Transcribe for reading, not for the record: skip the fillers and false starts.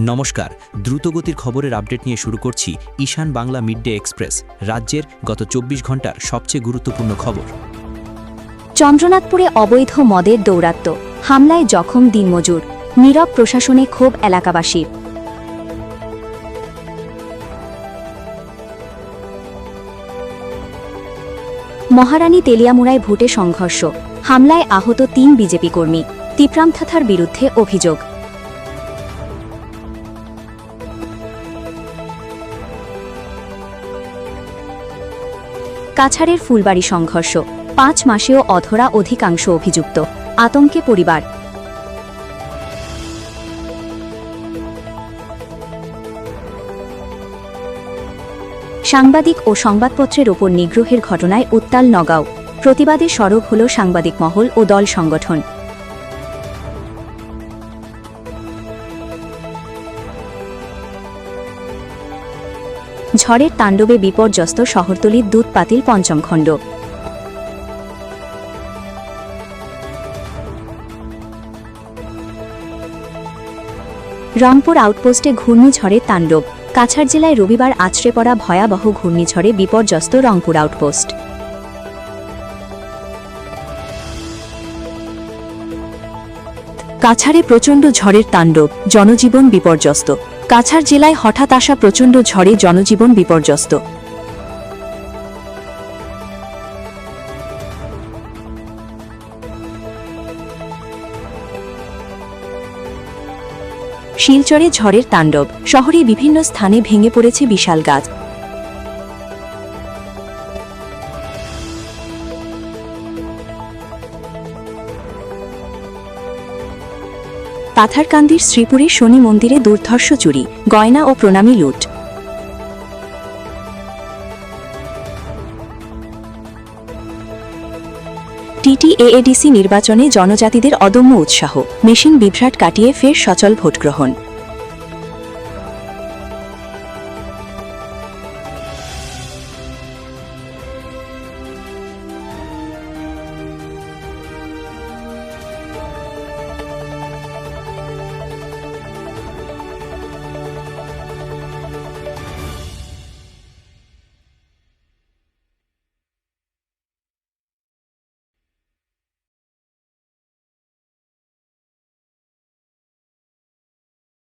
নমস্কার, দ্রুতগতির খবরের আপডেট নিয়ে শুরু করছি ঈশান বাংলা মিডডে এক্সপ্রেস, রাজ্যের গত ২৪ ঘন্টার সবচেয়ে গুরুত্বপূর্ণ খবর। চন্দ্রনাথপুরে অবৈধ মদের দৌরাত্ম্য, হামলায় জখম দিনমজুর, নীরব প্রশাসনে ক্ষোভ এলাকাবাসীর। মহারানী তেলিয়ামুড়ায় ভোটে সংঘর্ষ, হামলায় আহত ৩ বিজেপি কর্মী, তিপ্রাম থাথার বিরুদ্ধে অভিযোগ। কাছাড়ের ফুলবাড়ি সংঘর্ষ, ৫ মাসেও অধরা অধিকাংশ অভিযুক্ত, আতঙ্কে পরিবার। সাংবাদিক ও সংবাদপত্রের ওপর নিগ্রহের ঘটনায় উত্তাল নগাঁও, প্রতিবাদে সরব হল সাংবাদিক মহল ও দল সংগঠন। ঝড়ের তাণ্ডবে বিপর্যস্ত শহরতলির দুধপাতিল পঞ্চম খণ্ড। রংপুর আউটপোস্টে ঘূর্ণিঝড়ের তাণ্ডব, কাছাড় জেলায় রবিবার আছড়ে পড়া ভয়াবহ ঘূর্ণিঝড়ে বিপর্যস্ত রংপুর আউটপোস্ট। কাছাড়ে প্রচণ্ড ঝড়ের তাণ্ডব, জনজীবন বিপর্যস্ত। কাছাড় জেলায় হঠাৎ আসা প্রচণ্ড ঝড়ে জনজীবন বিপর্যস্ত। শিলচরে ঝড়ের তাণ্ডব, শহরে বিভিন্ন স্থানে ভেঙে পড়েছে বিশাল গাছ। পাথারকান্দির শ্রীপুরে শনি মন্দিরে দুর্ধর্ষ চুরি, গয়না ও প্রণামী লুট। টিটিএএডিসি নির্বাচনে জনজাতিদের অদম্য উৎসাহ, মেশিন বিভ্রাট কাটিয়ে ফের সচল ভোটগ্রহণ।